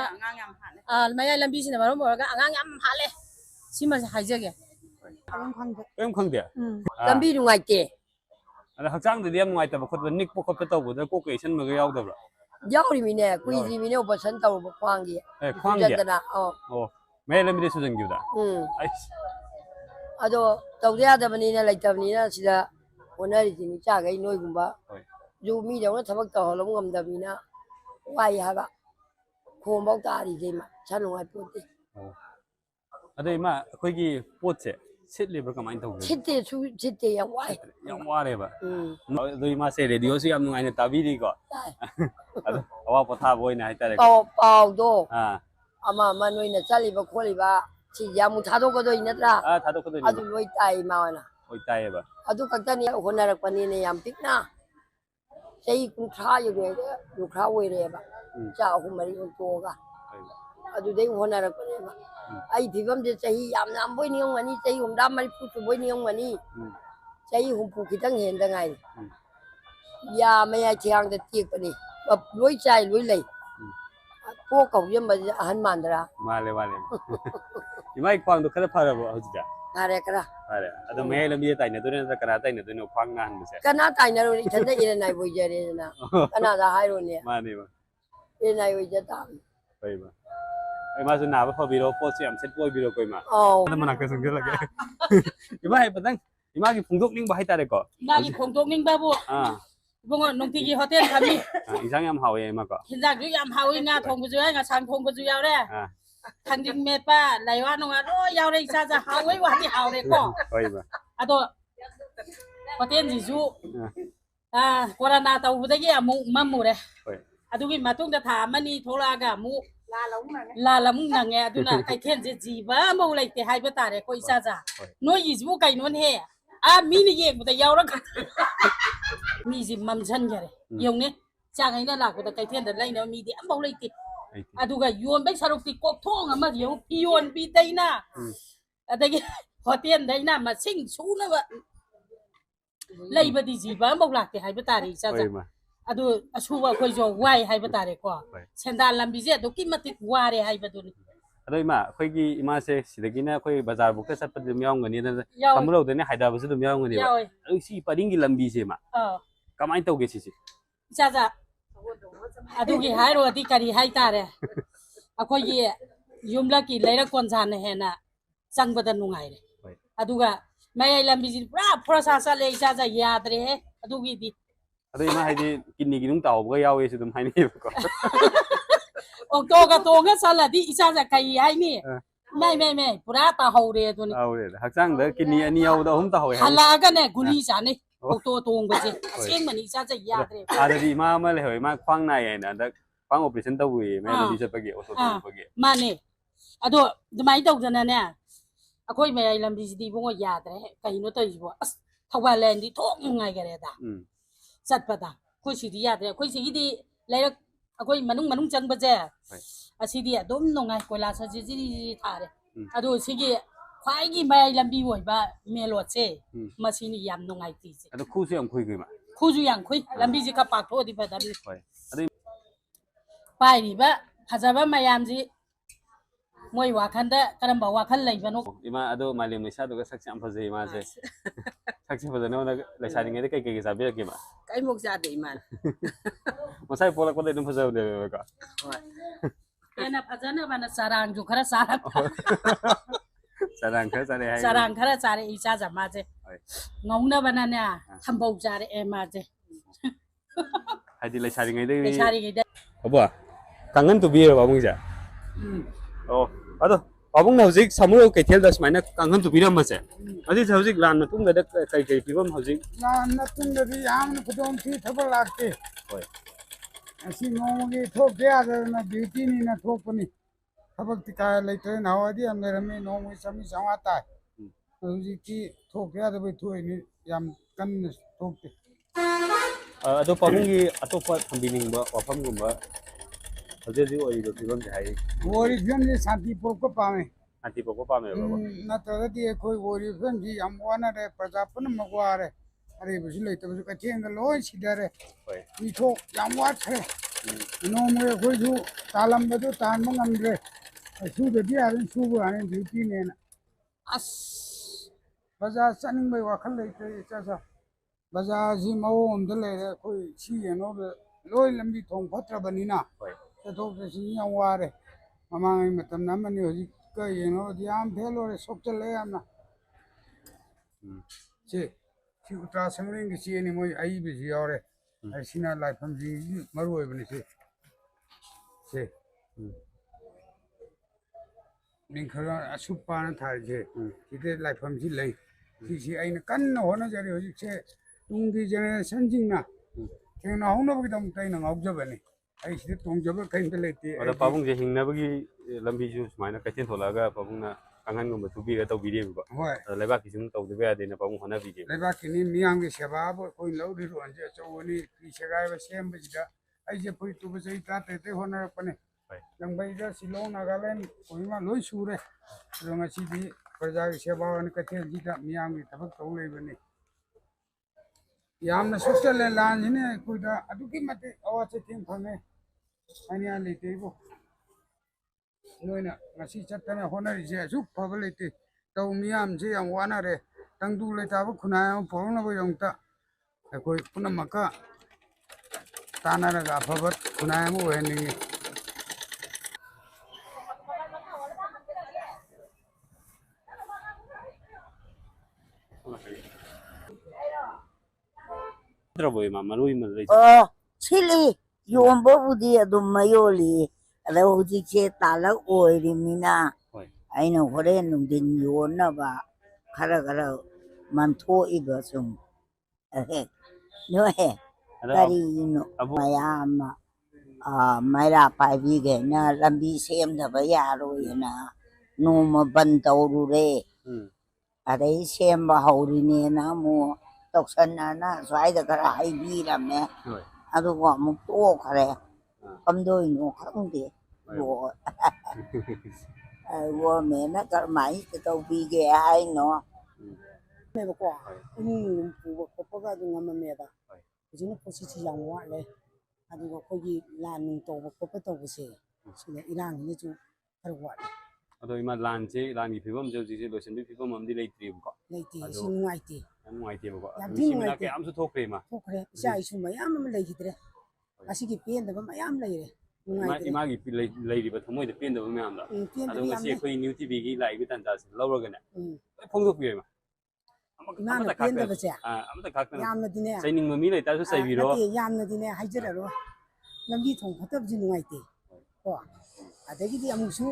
ꯃꯌꯥꯏ ꯂꯝꯕꯤꯁꯤꯅ ꯃꯔꯝ ꯑꯣꯏꯔꯒ ꯑꯉꯥꯡ ꯌꯥꯝ ꯍꯥꯠꯂꯦ ꯁꯤꯃ ꯍꯥꯏꯖꯒꯦ ꯀꯔꯤꯝ ꯈꯪꯗꯦ ꯂꯝꯕꯤ ꯅꯨꯡꯉꯥꯏꯇꯦ ꯑꯗ ꯍꯛꯆꯥꯡꯗꯗꯤ ꯌꯥꯝ ꯅꯨꯡꯉꯥꯏꯇꯕ ꯈꯣꯠꯄ ꯅꯤꯛꯄ ꯈꯣꯠꯄ ꯇꯧꯕꯗ ꯀꯣꯛꯀ ꯏꯁꯟꯕꯒ ꯌꯥꯎꯗꯕ꯭ꯔꯥ ꯌꯥꯎꯔꯤꯃꯤꯅꯦ ꯀꯨꯏꯗ꯭ꯔꯤꯃꯤꯅꯦ ꯑꯣꯄꯔꯦꯁꯟ ꯇꯧꯔꯨꯕ ꯈ꯭ꯋꯥꯡꯒꯤ ꯁꯨꯖꯟꯗꯅ ꯑꯣ ꯃꯌꯥꯏ ꯂꯝꯕꯤꯗ ꯁꯨꯖꯟꯈꯤꯕꯗ ꯑꯗꯣ ꯇꯧꯗ ꯌꯥꯗꯕꯅꯤꯅ ꯂꯩꯇꯕꯅꯤꯅ ꯁꯤꯗ ꯍꯣꯠꯅꯔꯤꯁꯤꯅꯤ ꯆꯥꯈꯩ ꯅꯣꯏꯒꯨꯝꯕ ꯖꯨ ꯃꯤꯗꯧꯅ ꯊꯕꯛ ꯇꯧꯍꯜꯂꯕ ꯉꯝꯗꯕꯅꯤꯅ ꯋꯥꯏ ꯍꯥꯏꯕ ꯈꯣꯡꯐꯥꯎ ꯇꯥꯔꯤꯁꯦ ꯏꯁꯥ ꯅꯨꯡꯉꯥꯏ ꯄꯣꯠꯇꯦ ꯑꯗꯣ ꯏꯃꯥ ꯑꯩꯈꯣꯏꯒꯤ ꯄꯣꯠꯁꯦ ꯁꯤꯠꯂꯤꯕ꯭ꯔꯥ ꯀꯃꯥꯏꯅ ꯇꯧꯒꯦ ꯁꯤꯠꯇꯦ ꯌꯥꯝ ꯋꯥꯏ ꯌꯥꯝ ꯋꯥꯔꯦꯕ ꯑꯗꯣ ꯏꯃꯥꯁꯦ ꯔꯦꯗꯤꯑꯣꯁꯨ ꯌꯥꯝ ꯅꯨꯡꯉꯥꯏꯅ ꯇꯥꯕꯤꯔꯤꯀꯣ ꯑꯗꯣ ꯑꯋꯥ ꯄꯣꯊꯥꯕ ꯑꯣꯏꯅ ꯍꯥꯏꯇꯥꯔꯦꯀꯣ ꯄꯥꯎꯗꯣ ꯑꯃ ꯅꯣꯏꯅ ꯆꯠꯂꯤꯕ ꯈꯣꯠꯂꯤꯕ ꯁꯤꯁꯦ ꯑꯃꯨꯛ ꯊꯥꯗꯣꯛꯀꯗꯣꯏ ꯅꯠꯇ꯭ꯔꯥ ꯊꯥꯗꯣꯛꯀꯗꯣꯏꯅꯤ ꯑꯗꯨ ꯂꯣꯏ ꯇꯥꯏ ꯏꯃꯥ ꯍꯣꯏꯅ ꯍꯣꯏ ꯇꯥꯏꯌꯦꯕ ꯑꯗꯨ ꯈꯛꯇꯅꯤ ꯍꯣꯠꯅꯔꯛꯄꯅꯤꯅ ꯌꯥꯝ ꯄꯤꯛꯅ ꯆꯍꯤ 30 ꯌꯧꯔꯤꯉꯩꯗ ꯂꯨꯈ꯭ꯔꯥ ꯑꯣꯏꯔꯦꯕ ꯏꯆꯥ 3 4 ꯑꯣꯟꯊꯣꯛꯑꯒ ꯑꯗꯨꯗꯩ ꯍꯣꯠꯅꯔꯛꯄꯅꯦꯕ ꯑꯩ ꯐꯤꯕꯝꯁꯦ ꯆꯍꯤ ꯌꯥꯝ ꯌꯥꯝꯕꯣꯏ ꯅꯤꯉꯝꯒꯅꯤ ꯆꯍꯤ 30 ꯁꯨꯕꯣꯏ ꯅꯤꯉꯝꯒꯅꯤ ꯆꯍꯤ 70 ꯈꯤꯇꯪ ꯍꯦꯟꯗ ꯉꯥꯏꯔꯤ ꯌꯥ ꯃꯌꯥꯏ ꯊꯤꯌꯥꯡꯗ ꯇꯦꯛꯄꯅꯤ ꯂꯣꯏ ꯆꯥꯏ ꯂꯣꯏ ꯂꯩ ꯀꯣꯛ ꯀꯧꯖꯟꯕꯁꯦ ꯑꯍꯟ ꯃꯥꯟꯗ꯭ꯔꯥ ꯃꯥꯜꯂꯦ ꯏꯃꯥꯒꯤ ꯈ꯭ꯋꯥꯡꯗꯣ ꯈꯔ ꯐꯔꯕꯣ ꯍꯧꯖꯤꯛꯇꯤ tare kara ဟုတ်တယ်အဲ့ဒါမဲလမ်းကြီးတိုင်နေသူနဲ့ကနာတိုင်နေသူနဲ့ခွန်းငန်းမစဲ kana tai na ro ni thanda ina nai bo je re na kana da hai ro ni မှန်နေပါ ina nai bo je ta ပဲပါအဲ့မှာစနာဘဖော်ပြီးတော့ post ရမ် set ပို့ပြီးတော့ကိုမှာ oh အဲ့ဒါမနာကစံကြলাগেဒီမှာဟဲ့ပဒန်းဒီမှာကဖုန်ထုတ်နင်းဘာဟိတာတဲ့ကော Nagi khong tok ning babu. အာ Bungo nong tigi hotel kami. အီဆောင်ရမဟောရဲမှာကော Hindak yu yam hawi nga thong bu nga sang thong bu yaw de. အာ Thang ding me pa lai wa nong ro yaw de sa sa hawi wa ti haw de ko. ပဲပါ Ado hotel ji ju. Corona tau bu de ya mu mamu de. ပဲ Adugi matung da tha mani thola ga mu la lam na nge aduna kai khen je ji ba mo lai te hai ba ta de ko isa sa. No yi ju kai non he. Mi ni ye bu da yaw ra ka. Mi ji mam chan ga de. Yong ne. Cha ngai na la ko da kai khen da lai no mi di am bo lai ti. အဲ့ဒီ Aduga yon bai saruk ti kok thong ama yo yon bi dai na. Adagi hotel dai na ma sing su na ba. Lai ba di ji ba mo la te hai ba ta ri sa ပဲ sa. ပါ Adu asuba khoi jo wai hai ba ta re ko. Senda lambi je do ki mati wa re hai ba du ni. အဲ့တော့ဒီမှာခွေကြီးအမဆေစီတကင်းနဲ့ခွေဘဇာဘုကဆက်ပတ်မြောင်းငနေတယ် Yaw. ကမလို့တဲ့ဟိုက်ဒါဘစတို့မြောင်းငနေပါ Yaw. အဲ့စီပဒင်းကြီးလမ်ဘီစီမှာကမိုင်းတော့ကေစီစီ Sa sa. Adu ki hai ro ti kari hai ta re. Akhoi ye yumla ki leira kon san ne he na. Sang ba da nungai re. Aduga mai ai lambi ji pra process le sa sa ya tre he. Adu ki di အဲ့ဒီမှာဟိုဒီကင်းနီကင်းတောက်ဘကရောက်ရေးစတို့မိုင်းနေပါကော Okto ka to nga sala di isa sa kai ai ni. Mai pura ta ho re tu ni. ဟုတ်တယ်ဟာဆန်းတဲ့ကင်းနီအနီယောတော့ဟ ும் တောက်ဟဲ Hala ka ne guli sa ni. Okto to ng ba je. Asing man isa sa ya tre. အားဒီမှာမလဲဟိုမှာခွန်းနိုင်ရင်တော့ခွန်း operation တော့ဝေးမယ်ဒီချက်ပကေ auto တော့ပကေ Ma ne. Ado dumai tok jana ne. Akoi mai ai lam di di bo ya tre. Kai no to ji bo. As Thailand di thong ngai ga re da. อืม Sat pa da. Khoi si di ya tre. Khoi si di lai ra akoi manung chang ba je. Asi di adom no ngai ko la sa ji ji tha re. Ado si gi khwai gi mai lam bi woi ba me lo che. Ma si ni yam no ngai ti je. အဲ့တော့ခုစီအောင်ခွေကြီးမှာ Khuju yang khui lambi ji ka pak tho di pa da bi ဟုတ်အဲ့ဒီ pai ni ba phajaba mayam ji moi wa khan da karam ba wa khan lai ba no ဒီမှာအဲ့တော့မိုင်လီမရှာတော့ဆက်ချင်ဖစေးမှာစေဆက်ချင်ဖစေးနော်လက်ရှာနေတဲ့ကိကိစားပြကေမှာ kai mok sa de man မဆိုင်ပေါ်လာကိုတဲ့ဖစေးတယ်ကော ena phajana ba na sarang ju khara sarang စရန်ခါစားနေဟဲ့ sarang khara sare isa ja ma je ngong na ba na na tham bau ja re e ma je ဟိုဒီလက်ရှာနေတဲ့ le sari ge da ဟုတ်ပါ강은 또 비에 와봉자 아도 와봉 나우직 사무로 개텔다스 마이나 강은 또 비란 마세 아직 저직 란 뚱다 kai 비범 하직 난 나쁜데도 야무는 그동 뒤 탑을 놨지. 왜? 아시 농기 톡해야 되나 듀티니나 톡보니 탑을 티카 레이터 나와디 안내라미 농이 삼이 상왔다. 우지기 톡해야 돼 보이니 얌 간 톡대. 아도 와봉이 아토파 탐비닝 뭐 와팜 뭐 어제지 어이도 비범 자이 오리 편지 산티 뽑고 밤에 아티 보고 밤에 뭐 나타가디 거의 오리 편지 얌 와나래ประชาปน 먹와래 아리 무슨 레이터 무슨 같은 거 로이 시다래 왜? 이토 양와트래 노무에 거기서 달람በ도 단문 안돼 수도디 아는 수부 안에 듀티네나 as 바자 싸는 거 와칼 레이터 있어서 바자지 마오 온들래 거의 시에노 로이 람비 통 퍼트라버니나 왜? 저도시 양와래 마마이 맞담 남만이 어디 거 예노 디암 벨로레 속절래 암나 제 지구타 생rin 게 시에니 뭐 아이 비지 요래 아시나 라이프지 머루에 버니세 제 링커런 아슈파는 타이제 이제 라이프지 레이 지시 아이는 깐나 호나 자리 어디 제 둥기 전에 선진나 걔나 홍나보기 좀 따이는 없어버네 아이 시대 동접을 캔들레티 어다 바봉 제 힝나버기 람비 주 마이나 같은 돌아가 바봉나 강한 거 두비가 또 비리고 ꯍꯣꯏ 레바키 좀 또 되어야 되나 바봉 하나 비게 ꯂꯩꯕꯥꯛꯀꯤꯅꯤ ꯃꯤꯌꯥꯝꯒꯤ ꯁꯦꯕꯥꯕꯨ ꯑꯩꯈꯣꯏ ꯂꯧꯔꯤꯔꯣ ꯑꯟꯖꯦ ꯑꯆꯧꯕꯅꯤ ꯐꯤ ꯁꯦꯒꯥꯏꯕ ꯁꯦꯝꯕꯁꯤꯗ ꯑꯩꯁꯦ ꯐꯨꯔꯤꯠ ꯇꯨꯕ ꯆꯍꯤ 13 ꯍꯣꯠꯅꯔꯛꯄꯅꯦ ꯂꯪꯕꯩꯗ ꯁꯤꯂꯣꯡ ꯅꯥꯒꯥꯂꯦꯟ ꯀꯣꯍꯤꯃꯥ ꯂꯣꯏ ꯁꯨꯔꯦ ꯑꯗꯣ ꯉꯁꯤꯗꯤ ꯄ꯭ꯔꯖꯥꯒꯤ ꯁꯦꯕꯥ ꯑꯣꯏꯅ ꯀꯩꯊꯦꯜꯁꯤꯗ ꯃꯤꯌꯥꯝꯒꯤ ꯊꯕꯛ ꯇꯧ ꯂꯩꯕꯅꯤ ꯌꯥꯝꯅ ꯁꯣꯛꯆꯜꯂꯦ ꯂꯥꯟꯁꯤꯅ ꯑꯩꯈꯣꯏꯗ ꯑꯗꯨꯛꯀꯤ ꯃꯇꯤꯛ ꯑꯋꯥ ꯆꯩꯊꯦꯡ ꯐꯪꯉꯦ ꯍꯥꯏꯅꯤꯡꯉꯥꯏ ꯂꯩꯇꯦ ꯏꯕꯣ ꯅꯣꯏꯅ ꯉꯁꯤ ꯆꯠꯇꯅ ꯍꯣꯠꯅꯔꯤꯁꯦ ꯑꯁꯨꯛ ꯐꯕ ꯂꯩꯇꯦ ꯇꯧ ꯃꯤꯌꯥꯝꯁꯤ ꯌꯥꯝ ꯋꯥꯅꯔꯦ ꯇꯪꯗꯨ ꯂꯩꯇꯥꯕ ꯈꯨꯟꯅꯥꯏ ꯑꯃ ꯄꯨꯔꯛꯅꯕꯒꯤꯗꯃꯛꯇ ꯑꯩꯈꯣꯏ ꯄꯨꯝꯅꯃꯛꯀ ꯇꯥꯟꯅꯔꯒ ꯑꯐꯕ ꯈꯨꯟꯅꯥꯏ ꯑꯃ ꯑꯣꯏꯍꯟꯅꯤꯡꯉꯤ ꯅꯠꯇ꯭ꯔꯕꯣ ꯏꯃꯥ ꯃꯔꯣꯏ ꯑꯃ ꯂꯩ ꯑꯣ ꯁꯤꯠꯂꯤ ꯌꯣꯟꯕꯕꯨꯗꯤ ꯑꯗꯨꯝ ꯃꯌꯣꯜꯂꯤ ꯑꯗ ꯍꯧꯖꯤꯛꯁꯦ ꯇꯥꯂꯛ ꯑꯣꯏꯔꯤꯃꯤꯅ ꯍꯣꯏ ꯑꯩꯅ ꯍꯣꯔꯦꯟ ꯅꯨꯡꯊꯤꯟ ꯌꯣꯟꯅꯕ ꯈꯔ ꯃꯟꯊꯣꯛꯏꯕ ꯁꯨꯝ ꯅꯣꯏ ꯑꯗꯣ ꯀꯔꯤꯅꯣ ꯃꯌꯥꯝ ꯃꯩꯔꯥ ꯄꯥꯏꯕꯤꯈꯩꯅ ꯂꯝꯕꯤ ꯁꯦꯝꯗꯕ ꯌꯥꯔꯣꯏꯅ ꯅꯣꯡꯃ ꯕꯟ ꯇꯧꯔꯨꯔꯦ ꯑꯗꯩ ꯁꯦꯝꯕ ꯍꯧꯔꯤꯅꯦꯅ ꯑꯃꯨꯛ ꯇꯧꯁꯟꯅꯅ ꯁ꯭ꯋꯥꯏꯗ ꯈꯔ ꯍꯩꯕꯤꯔꯝꯃꯦ ꯑꯗꯨꯒ ꯑꯃꯨꯛ ꯇꯣꯛꯈ꯭ꯔꯦ ꯀꯝꯗꯣꯏꯅꯣ ꯈꯪꯗꯦ ꯒꯣꯔꯃꯦꯟꯅ ꯀꯔꯝꯍꯥꯏꯅ ꯇꯧꯕꯤꯒꯦ ꯍꯥꯏꯅꯣ ꯀꯣ ꯏꯃꯨꯡ ꯄꯨꯕ ꯈꯣꯠꯄꯒ ꯑꯗꯨꯝ ꯉꯝꯃꯝꯃꯦꯕ ꯍꯧꯖꯤꯛꯅ ꯄꯣꯠꯁꯤꯠꯁꯤ ꯌꯥꯝ ꯋꯥꯠꯂꯦ ꯑꯗꯨꯒ ꯑꯩꯈꯣꯏꯒꯤ ꯂꯥꯟ ꯅꯨꯡ ꯇꯧꯕ ꯈꯣꯠꯄ ꯇꯧꯕꯁꯦ ꯁꯤꯗ ꯏꯔꯥꯡꯁꯤꯅꯁꯨ ꯈꯔ ꯋꯥꯠꯂꯦ ꯑꯗꯣ ꯏꯃꯥ ꯂꯥꯟꯒꯤ ꯐꯤꯕꯝꯁꯦ ꯍꯧꯖꯤꯛꯁꯦ ꯂꯣꯏꯁꯤꯟꯕꯒꯤ ꯐꯤꯕꯝ ꯑꯃꯗꯤ ꯂꯩꯇ꯭ꯔꯤꯕꯀꯣ ꯂꯩꯇꯦ ꯁꯤ ꯅꯨꯡꯉꯥꯏꯇꯦ ꯌꯥꯝ ꯅꯨꯡꯉꯥꯏꯇꯦꯕꯀꯣ ꯌꯥꯝ ꯑꯗꯨ ꯊꯤ ꯁꯤꯃꯤꯅꯥ ꯅꯨꯡꯉꯥꯏꯇꯦ ꯀꯌꯥꯝꯁꯨ ꯊꯣꯛꯈ꯭ꯔꯦ ꯏꯃꯥ ꯊꯣꯛꯈ꯭ꯔꯦ ꯏꯆꯥ ꯏꯁꯨ ꯃꯌꯥꯝ ꯑꯃ ꯂꯩꯈꯤꯗ꯭ꯔꯦ ꯃꯁꯤꯒꯤ ꯄꯦꯟꯗꯕ ꯃꯌꯥꯝ ꯂꯩꯔꯦ ꯅꯨꯡꯉꯥꯏꯇ꯭ꯔꯦ ꯏꯃꯥꯒꯤ ꯂꯩꯔꯤꯕ ꯊꯃꯣꯏꯗ ꯄꯦꯟꯗꯕ ꯃꯌꯥꯝꯗꯣ ꯑꯗꯣ ꯄꯦꯟꯗꯕ ꯌꯥꯝ ꯉꯁꯤ ꯂꯩ ꯑꯩꯈꯣꯏ ꯅ꯭ꯌꯨ ꯇꯤꯚꯤꯒꯤ ꯂꯥꯛꯏꯕ ꯇꯥꯟꯖꯥꯁꯤ ꯂꯧꯔꯒꯅꯦ ꯂꯣꯏ ꯐꯣꯡꯗꯣꯛꯄꯤꯔꯦ ꯏꯃꯥ ꯏꯃꯥꯅ ꯄꯦꯟꯗꯕꯁꯦ ꯑꯃꯇ ꯈꯥꯛꯇꯅ ꯌꯥꯝꯅꯗꯤꯅꯦ ꯆꯩꯅꯤꯡꯕ ꯃꯤ ꯂꯩꯇꯥꯔꯁꯨ ꯆꯩꯕꯤꯔꯣ ꯅꯠꯇꯦ ꯌꯥꯝꯅꯗꯤꯅꯦ ꯍꯥꯏꯖꯔꯔꯣꯏ ꯂꯝꯕꯤ ꯊꯣꯡ ꯐꯠꯇꯕꯁꯤ ꯅꯨꯡꯉꯥꯏꯇꯦ ꯀꯣ ꯑꯗꯒꯤꯗꯤ ꯑꯃꯨꯛꯁꯨ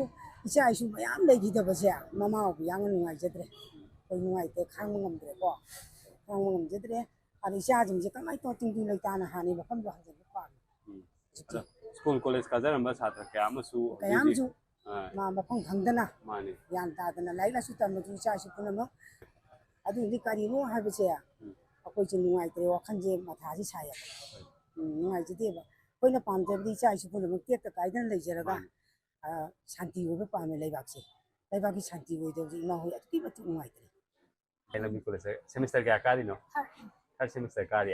ꯏꯆꯥ ꯏꯁꯨ ꯃꯌꯥꯝ ꯂꯩꯈꯤꯗꯕꯁꯦ ꯃꯃꯥ ꯕꯕꯥ ꯌꯥꯝꯅ ꯅꯨꯡꯉꯥꯏꯖꯗ꯭ꯔꯦ ꯑꯩꯈꯣই ꯅꯨꯡꯉꯥꯏꯇꯦ ꯈꯥꯡꯕ ꯉꯝꯗ꯭ꯔꯦꯀꯣ ꯈꯥꯡꯕ ꯉꯝꯖꯗ꯭ꯔꯦ ꯑꯗ ꯏꯆꯥꯁꯤꯡꯁꯦ ꯀꯃꯥꯏꯅ ꯇꯧ ꯇꯤꯡ ꯂꯩꯇꯥꯅ ꯍꯥꯟꯅ ꯃꯐꯝꯗꯣ ꯍꯟꯖꯤꯟꯕ ꯄꯥꯝꯃꯤ ꯁ꯭ꯀꯨꯜ ꯀꯣꯂꯦꯖ ꯀꯥꯖꯔꯝꯕ ꯁꯥꯇ꯭ꯔ ꯀꯌꯥ ꯑꯃꯁꯨ ꯀꯌꯥꯝꯁꯨ ꯃꯥ ꯃꯐꯝ ꯈꯪꯗꯅ ꯃꯥꯅꯤ ꯒ꯭ꯌꯥꯟ ꯇꯥꯗꯅ ꯂꯥꯏꯔꯤꯛ ꯂꯥꯏꯁꯨ ꯇꯝꯕꯁꯨ ꯏꯆꯥ ꯏꯁꯨ ꯄꯨꯝꯅꯃꯛ ꯑꯗꯨꯗꯤ ꯀꯔꯤꯅꯣ ꯍꯥꯏꯕꯁꯦ ꯑꯩꯈꯣꯏꯁꯦ ꯅꯨꯡꯉꯥꯏꯇ꯭ꯔꯦ ꯋꯥꯈꯜꯁꯦ ꯃꯊꯥꯁꯤ ꯁꯥꯏꯌꯦꯕ ꯅꯨꯡꯉꯥꯏꯖꯗꯦꯕ ꯑꯩꯈꯣꯏꯅ ꯄꯥꯝꯖꯕꯗꯤ ꯏꯆꯥ ꯏꯁꯨ ꯄꯨꯝꯅꯃꯛ ꯇꯦꯛꯇ ꯀꯥꯏꯗꯅ ꯂꯩꯖꯔꯒ ꯁꯥꯟꯇꯤ ꯑꯣꯏꯕ ꯄꯥꯝꯃꯦ ꯂꯩꯕꯥꯛꯁꯦ ꯂꯩꯕꯥꯛꯀꯤ ꯁꯥꯟꯇꯤ ꯑꯣꯏꯗꯕꯁꯦ ꯏꯃꯥ ꯍꯣꯏ ꯑꯗꯨꯛꯀꯤ ꯃꯇꯤꯛ ꯅꯨꯡꯉꯥꯏꯇ꯭ꯔꯦ ꯂꯝꯕꯤ ꯀꯣꯂꯦꯖ ꯁꯦꯃꯤꯁꯇꯔ ꯀꯌꯥ ꯀꯥꯔꯤꯅꯣ ꯊꯥꯔꯠ ꯁꯦꯃꯤꯁꯇꯔ ꯀꯥꯔꯤ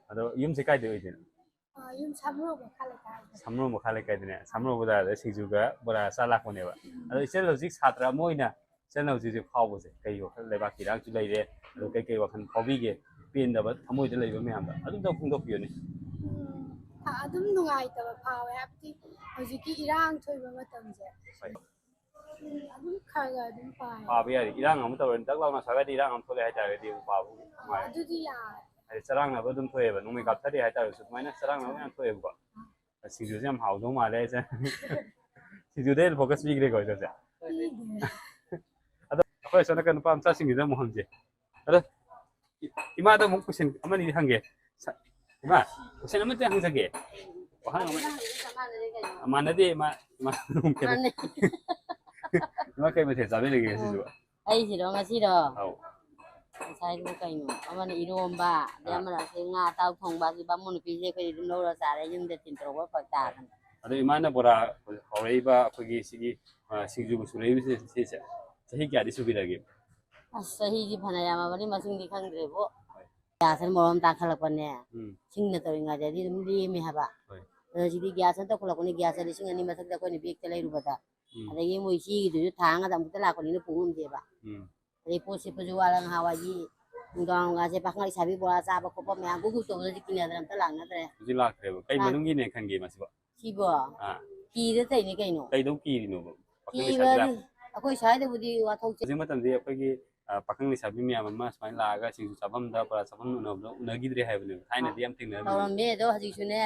ꯑꯗꯣ ꯌꯨꯝꯁꯦ ꯀꯥꯏꯗ ꯑꯣꯏꯗꯣꯏꯅꯣ ꯌꯨꯝ ꯁꯥꯃꯨꯔꯣꯛ ꯃꯈꯥ ꯂꯩꯀꯥꯏ ꯁꯝꯃꯨꯔꯣꯛ ꯃꯈꯥ ꯂꯩꯀꯥꯏꯗꯅꯦ ꯁꯝꯃꯨꯔꯣꯛ ꯕꯖꯥꯔꯗ ꯁꯤꯡꯖꯨꯒ ꯕꯣꯔꯥ ꯆꯥ ꯂꯥꯛꯄꯅꯦꯕ ꯑꯗꯣ ꯏꯆꯦꯅ ꯍꯧꯖꯤꯛ ꯁꯥꯇ꯭ꯔ ꯑꯃ ꯑꯣꯏꯅ ꯏꯆꯦꯅ ꯍꯧꯖꯤꯛ ꯐꯥꯎꯕꯁꯦ ꯀꯩ ꯋꯥꯈꯜ ꯂꯩꯕꯥꯛꯀꯤ ꯏꯔꯥꯡꯁꯨ ꯂꯩꯔꯦ ꯑꯗꯣ ꯀꯩ ꯋꯥꯈꯜ ꯐꯥꯎꯕꯤꯒꯦ ꯄꯦꯟꯗꯕ ꯊꯃꯣꯏꯗ ꯂꯩꯕ ꯃꯌꯥꯝꯗꯣ ꯑꯗꯨꯝꯇ ꯐꯣꯡꯗꯣꯛꯄꯤꯌꯨꯅꯦ ꯑꯗꯨꯝ ꯅꯨꯡꯉꯥꯏꯇꯕ ꯐꯥꯎꯋꯦ ꯍꯥꯏꯕꯗꯤ ꯍꯧꯖꯤꯛꯀꯤ ꯏꯔꯥꯡ ꯊꯣꯛꯏꯕ ꯃꯇꯝꯁꯦ ꯑꯗꯨꯝ ꯈꯔ ꯑꯗꯨꯝ ꯄꯥꯕ ꯌꯥꯔꯤ ꯏꯔꯥꯡ ꯑꯃ ꯇꯧꯔꯅꯤ ꯗꯛ ꯂꯥꯎꯅ ꯁ꯭ꯋꯥꯏꯗ ꯏꯔꯥꯡ ꯑꯃ ꯊꯣꯛꯂꯦ ꯍꯥꯏꯇꯥꯔꯒꯗꯤ ꯄꯥꯕ ꯅꯨꯡꯉꯥꯏ ꯑꯗꯨꯗꯤ ꯌꯥꯔꯦ ꯍꯥꯏꯗꯤ ꯆꯔꯥꯡꯅꯕ ꯑꯗꯨꯝ ꯊꯣꯛꯑꯦꯕ ꯅꯣꯡꯃꯩ ꯀꯥꯞꯊꯔꯤ ꯍꯥꯏꯇꯥꯔꯁꯨ ꯑꯗꯨꯃꯥꯏꯅ ꯆꯔꯥꯡꯅꯕ ꯃꯌꯥꯝ ꯊꯣꯛꯑꯦꯕꯀꯣ ꯁꯤꯡꯖꯨꯁꯦ ꯌꯥꯝ ꯍꯥꯎꯗꯧ ꯃꯥꯜꯂꯦ ꯑꯩꯁꯦ ꯁꯤꯡꯖꯨꯗ ꯍꯦꯟꯅ ꯐꯣꯀꯁ ꯄꯤꯈ꯭ꯔꯦꯀꯣ ꯑꯩꯁꯦ ꯑꯗꯣ ꯑꯩꯈꯣꯏ ꯑꯁꯣꯝ ꯅꯥꯀꯟ ꯅꯨꯄꯥ ꯃꯆꯥꯁꯤꯡꯒꯤꯗ ꯑꯃꯨꯛ ꯍꯪꯁꯦ ꯑꯗꯣ ꯏꯃꯥꯗ ꯑꯃꯨꯛ ꯀꯣꯏꯁꯟ ꯑꯃꯅꯤ ꯍꯪꯒꯦ ꯏꯃꯥ ꯀꯣꯏꯁꯟ ꯑꯃꯇ ꯍꯪꯖꯒꯦ ꯋꯥꯍꯪ ꯑꯃ ꯃꯥꯟꯅꯗꯦ ꯏꯃꯥ ꯏꯃꯥ ꯀꯩ ꯃꯊꯦꯜ ꯆꯥꯕꯤꯔꯤꯒꯦ ꯉꯁꯤꯁꯨ ꯑꯩꯁꯤꯔꯣ ꯉꯁꯤꯔꯣ ꯑꯧ ꯉꯁꯥꯏꯗꯨ ꯀꯩꯅꯣ ꯑꯃꯅ ꯏꯔꯣꯝꯕ ꯑꯗꯩ ꯑꯃꯅ ꯉꯥ ꯑꯇꯥꯎ ꯊꯣꯡꯕ ꯑꯁꯤ ꯕꯥꯃꯣꯟ ꯅꯨꯄꯤꯁꯦ ꯑꯩꯈꯣꯏꯗꯤ ꯑꯗꯨꯝ ꯂꯧꯔ ꯆꯥꯔꯦ ꯌꯨꯝꯗ ꯊꯤꯟꯇꯣꯔꯛꯄ ꯐꯔꯛ ꯇꯥꯗꯅ ꯑꯗꯣ ꯏꯃꯥꯅ ꯕꯣꯔꯥ ꯍꯧꯔꯛꯏꯕ ꯑꯩꯈꯣꯏꯒꯤ ꯁꯤꯒꯤ ꯁꯤꯡꯖꯨ ꯁꯨꯔꯛꯏꯕꯁꯦ ꯁꯤꯁꯦ ꯆꯍꯤ ꯀꯌꯥꯗꯤ ꯁꯨꯕꯤꯔꯒꯦ ꯑꯁ ꯆꯍꯤꯁꯤ ꯐꯅ ꯌꯥꯝꯃꯕꯅꯤ ꯃꯁꯤꯡꯗꯤ ꯈꯪꯗ꯭ꯔꯦꯕꯣ ꯒ꯭ꯌꯥꯁꯅ ꯃꯔꯣꯝ ꯇꯥꯡꯈꯠꯂꯛꯄꯅꯦ ꯁꯤꯡꯅ ꯇꯧꯔꯤꯉꯩꯗꯗꯤ ꯑꯗꯨꯝ ꯂꯦꯝꯃꯦ ꯍꯥꯏꯕ ꯑꯗꯣ ꯍꯧꯖꯤꯛꯇꯤ ꯒ꯭ꯌꯥꯁꯅ ꯇꯧꯈꯠꯂꯛꯄꯅꯤ ꯒ꯭ꯌꯥꯁ 2,000 ꯃꯊꯛꯇ ꯑꯩꯈꯣꯏꯅ ꯕꯦꯛꯇ ꯂꯩꯔꯨꯕꯗ ꯑꯗꯒꯤ ꯃꯣꯏ ꯆꯦꯒꯤꯗꯨꯁꯨ ꯊꯥꯡꯉꯒ ꯑꯃꯨꯛꯇ ꯂꯥꯛꯄꯅꯤꯅ ꯄꯨ ꯉꯝꯗꯦꯕ ꯑꯗꯩ ꯄꯣꯠ ꯁꯤꯠꯄꯁꯨ ꯋꯥꯠꯂ ꯅꯍꯥꯟꯋꯥꯏꯒꯤ ꯅꯨꯡꯗꯥꯡꯒꯥꯁꯦ ꯄꯥꯈꯪ ꯂꯩꯁꯥꯕꯤ ꯕꯣꯔꯥ ꯆꯥꯕ ꯈꯣꯠꯄ ꯃꯌꯥꯝ ꯒꯨꯒꯨ ꯇꯧꯕꯗꯗꯤ ꯀꯤꯅꯗꯅ ꯑꯝꯇ ꯂꯥꯛꯅꯗ꯭ꯔꯦ ꯍꯧꯖꯤꯛ ꯂꯥꯛꯇ꯭ꯔꯦꯕ ꯀꯩ ꯃꯅꯨꯡꯒꯤꯅꯦ ꯈꯟꯒꯦ ꯃꯁꯤꯕꯣ ꯁꯤꯕꯣ ꯀꯤꯗ ꯇꯧꯔꯤꯅꯤ ꯀꯩꯅꯣ ꯀꯩꯗꯧ ꯀꯤꯔꯤꯅꯣꯕ ꯄꯥꯈꯪ ꯂꯩꯁꯥꯕꯤ ꯀꯤꯕꯗꯤ ꯑꯩꯈꯣꯏ ꯁ꯭ꯋꯥꯏꯗꯕꯨꯗꯤ ꯋꯥꯊꯣꯛ ꯍꯧꯖꯤꯛ ꯃꯇꯝꯗꯤ ꯑꯩꯈꯣꯏꯒꯤ ꯄꯥꯈꯪ ꯂꯩꯁꯥꯕꯤ ꯃꯌꯥꯝ ꯑꯃ ꯁꯨꯃꯥꯏꯅ ꯂꯥꯛꯑꯒ ꯁꯤꯡꯖꯨ ꯆꯥꯐꯝꯗ ꯕꯣꯔꯥ ꯆꯥꯐꯝ ꯎꯅꯕꯗꯣ ꯎꯅꯈꯤꯗ꯭ꯔꯦ ꯍꯥꯏꯕꯅꯦꯕ ꯊꯥꯏꯅꯗꯤ ꯌꯥꯝ ꯊꯦꯡꯅꯔꯝꯃꯤ ꯇꯧꯔꯝꯃꯦ ꯑꯗꯣ ꯍꯧꯖꯤꯛꯁꯨꯅꯦ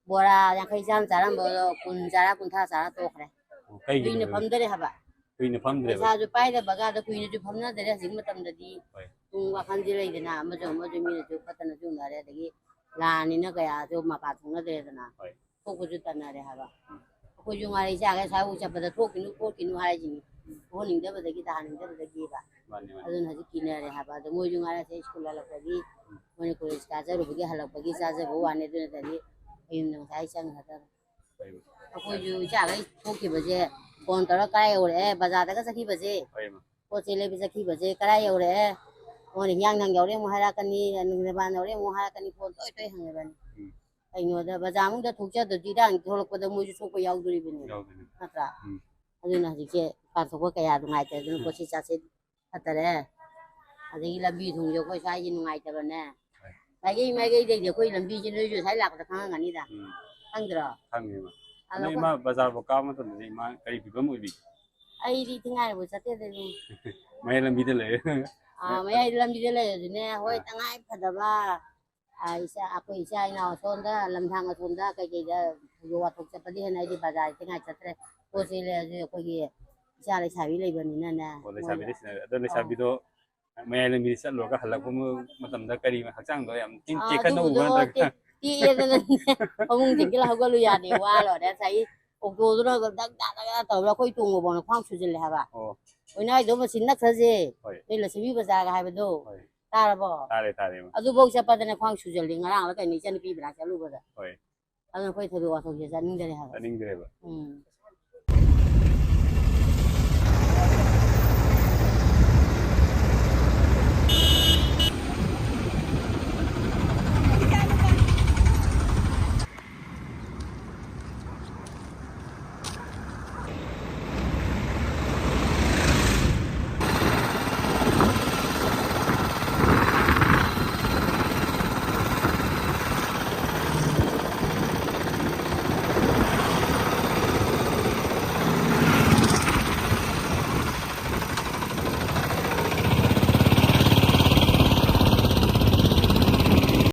ꯕꯣꯔꯥ 50 ꯆꯥꯝꯃ ꯆꯥꯔꯝꯕꯗꯣ 10 ꯆꯥꯔ 30 ꯆꯥꯔ ꯇꯣꯛꯈ꯭ꯔꯦ ꯀꯨꯏꯅ ꯐꯝꯗꯔꯦ ꯍꯥꯏꯕ ꯀꯨꯏꯅ ꯐꯝꯗ꯭ꯔꯦꯕ ꯄꯩꯁꯥꯁꯨ ꯄꯥꯏꯗꯕꯒꯥꯗ ꯀꯨꯏꯅꯁꯨ ꯐꯝꯅꯗꯔꯦ ꯍꯧꯖꯤꯛ ꯃꯇꯝꯗꯗꯤ ꯄꯨꯡ ꯋꯥꯈꯜꯁꯤ ꯂꯩꯗꯅ ꯑꯃꯁꯨ ꯃꯤꯅꯁꯨ ꯐꯠꯇꯅꯁꯨ ꯎꯅꯔꯦ ꯑꯗꯒꯤ ꯂꯥꯟꯅꯤꯅ ꯀꯌꯥꯁꯨ ꯃꯄꯥ ꯊꯣꯛꯅꯗ꯭ꯔꯦꯗꯅ ꯊꯣꯛꯄꯁꯨ ꯇꯟꯅꯔꯦ ꯍꯥꯏꯕ ꯑꯩꯈꯣꯏꯁꯨ ꯉꯥꯔꯤ ꯏꯆꯥꯒꯩ ꯁ꯭ꯋꯥꯏꯕꯨ ꯆꯠꯄꯗ ꯊꯣꯛꯈꯤꯅꯨ ꯈꯣꯠꯈꯤꯅꯨ ꯍꯥꯏꯁꯤꯅꯤ ꯊꯣꯛꯍꯟꯅꯤꯡꯗꯕꯗꯒꯤ ꯇꯥꯍꯟꯅꯤꯡꯗꯕꯗꯒꯤꯕ ꯑꯗꯨꯅ ꯍꯧꯖꯤꯛ ꯀꯤꯅꯔꯦ ꯍꯥꯏꯕ ꯑꯗꯣ ꯃꯣꯏꯁꯨ ꯉꯥꯏꯔꯁꯦ ꯁ꯭ꯀꯨꯜ ꯍꯜꯂꯛꯄꯒꯤ ꯃꯣꯏꯅ ꯀꯣꯂꯦꯖ ꯀꯥꯖꯔꯨꯕꯒꯤ ꯍꯜꯂꯛꯄꯒꯤ ꯆꯥꯖꯕ ꯋꯥꯅꯤ ꯑꯗꯨ ꯅꯠꯇ꯭ꯔꯗꯤ ꯑꯌꯨꯝꯗ ꯉꯁꯥꯏ ꯆꯪꯈ꯭ꯔꯗꯕꯅꯤ ꯑꯩꯈꯣꯏꯁꯨ ꯏꯆꯥꯈꯩ ꯊꯣꯛꯈꯤꯕꯁꯦ ꯐꯣꯟ ꯇꯧꯔ ꯀꯗꯥꯏ ꯌꯧꯔꯛꯑꯦ ꯕꯖꯥꯔꯗꯒ ꯆꯠꯈꯤꯕꯁꯦ ꯄꯣꯠ ꯆꯩ ꯂꯩꯕ ꯆꯠꯈꯤꯕꯁꯦ ꯀꯗꯥꯏ ꯌꯧꯔꯛꯑꯦ ꯃꯣꯏꯅ ꯍꯤꯌꯥꯡ ꯅꯪ ꯌꯧꯔꯦ ꯑꯃꯨꯛ ꯍꯥꯏꯔꯛꯀꯅꯤ ꯅꯤꯡꯊꯧꯕꯥꯟ ꯌꯧꯔꯦ ꯑꯃꯨꯛ ꯍꯥꯏꯔꯛꯀꯅꯤ ꯐꯣꯟ ꯇꯣꯏ ꯇꯣꯏ ꯍꯪꯉꯕꯅꯤ ꯀꯩꯅꯣꯗ ꯕꯖꯥꯔ ꯃꯅꯨꯡꯗ ꯊꯣꯛꯆꯗ꯭ꯔꯗꯤ ꯏꯔꯥꯡ ꯊꯣꯛꯂꯛꯄꯗ ꯃꯣꯏꯁꯨ ꯁꯣꯛꯄ ꯌꯥꯎꯗꯣꯔꯤꯕꯅꯤ ꯅꯠꯇ꯭ꯔꯥ ꯑꯗꯨꯅ ꯍꯧꯖꯤꯛꯁꯦ ꯄꯥꯡꯊꯣꯛꯄ ꯀꯌꯥ ꯅꯨꯡꯉꯥꯏꯇ꯭ꯔꯦ ꯑꯗꯨꯅ ꯄꯣꯠꯁꯤ ꯆꯥꯁꯤ ꯐꯠꯇꯔꯦ ꯑꯗꯒꯤ ꯂꯝꯕꯤ ꯊꯣꯡꯁꯦ ꯑꯩꯈꯣꯏ ꯁ꯭ꯋꯥꯏꯁꯦ ꯅꯨꯡꯉꯥꯏꯇꯕꯅꯦ ꯃꯥꯏꯀꯩꯗꯩꯗꯤ ꯑꯩꯈꯣꯏ ꯂꯝꯕꯤꯁꯦ ꯅꯣꯏꯁꯨ ꯁ꯭ꯋꯥꯏ ꯂꯥꯛꯄꯗ ꯈꯪꯉꯝꯒꯅꯤꯗ ꯈꯪꯗ꯭ꯔꯣ ꯈꯪꯉꯦꯕ ꯑꯗꯣ ꯑꯗꯣ ꯏꯃꯥ ꯕꯖꯥꯔꯐꯥꯎ ꯀꯥꯕ ꯃꯇꯝꯗꯗꯤ ꯏꯃꯥ ꯀꯔꯤ ꯐꯤꯕꯝ ꯑꯣꯏꯕꯤ ꯑꯩꯗꯤ ꯊꯤꯡꯉꯥꯏꯕꯨ ꯆꯠꯇꯦꯗ ꯑꯗꯨꯝ ꯃꯌꯥꯏ ꯂꯝꯕꯤꯗ ꯂꯩꯔꯦ ꯃꯌꯥꯏ ꯂꯝꯕꯤꯗ ꯂꯩꯔꯁꯨꯅꯦ ꯍꯣꯏ ꯇꯉꯥꯏ ꯐꯗꯕ ꯑꯩꯈꯣꯏ ꯏꯆꯥ ꯏꯅꯥꯎ ꯑꯁꯣꯝꯗ ꯂꯝꯊꯥꯡ ꯑꯁꯣꯝꯗ ꯀꯩꯀꯩꯗ ꯊꯧꯗꯣꯛ ꯋꯥꯊꯣꯛ ꯆꯠꯄꯗꯤ ꯍꯦꯟꯅ ꯑꯩꯗꯤ ꯕꯖꯥꯔ ꯊꯤꯡꯉꯥꯏ ꯆꯠꯇ꯭ꯔꯦ ꯄꯣꯠ ꯆꯩ ꯂꯩꯔꯁꯨ ꯑꯩꯈꯣꯏꯒꯤ ꯏꯆꯥ ꯂꯩꯁꯥꯕꯤ ꯂꯩꯕꯅꯤꯅꯅꯦ ꯑꯣ ꯂꯩꯁꯥꯕꯤꯗ ꯁꯤꯟꯅꯔꯦ ꯑꯗꯣ ꯂꯩꯁꯥꯕꯤꯗꯣ ꯃꯌꯥꯏ ꯂꯝꯕꯤꯗ ꯆꯠꯂꯨꯔꯒ ꯍꯜꯂꯛꯄ ꯃꯇꯝꯗ ꯀꯔꯤ ꯍꯛꯆꯥꯡꯗꯣ ꯌꯥꯝ ꯇꯦꯛꯈꯠꯅ ꯎꯕ ꯅꯠꯇ꯭ꯔꯒ ꯇꯦꯛꯑꯦꯗꯅꯅꯦ ꯐꯃꯨꯡ ꯆꯦꯟꯒꯠꯂ ꯍꯧꯒꯠꯂꯨ ꯌꯥꯗꯦ ꯋꯥ ꯂꯣꯏꯔꯦ ꯉꯁꯥꯏ ꯑꯣꯛꯇꯣꯗꯨꯅ ꯗꯛ ꯗꯛ ꯇꯧꯔꯒ ꯑꯩꯈꯣꯏ ꯇꯣꯡꯉꯐꯥꯎꯅ ꯈ꯭ꯋꯥꯡ ꯁꯨꯖꯤꯜꯂꯦ ꯍꯥꯏꯕ ꯑꯣ ꯑꯣꯏꯅꯥꯏꯗꯣ ꯃꯆꯤꯟ ꯅꯛꯈ꯭ꯔꯁꯦ ꯍꯣꯏ ꯅꯣꯏ ꯂꯛꯁꯃꯤ ꯕꯖꯥꯔꯒ ꯍꯥꯏꯕꯗꯣ ꯍꯣꯏ ꯇꯥꯔꯕꯣ ꯇꯥꯔꯦ ꯑꯗꯨꯐꯥꯎ ꯆꯠꯄꯗꯅꯦ ꯈ꯭ꯋꯥꯡ ꯁꯨꯖꯜꯂꯤ ꯉꯔꯥꯡꯂ ꯀꯩꯅꯣ ꯏꯆꯟꯅꯨꯄꯤ ꯃꯅꯥꯛ ꯆꯠꯂꯨꯕꯗ ꯍꯣꯏ ꯑꯗꯨꯅ ꯑꯩꯈꯣꯏ ꯊꯧꯗꯣꯛ ꯋꯥꯊꯣꯛꯁꯦ ꯆꯠꯅꯤꯡꯗꯔꯦ ꯍꯥꯏꯕ ꯆꯠꯅꯤꯡꯗ꯭ꯔꯦꯕ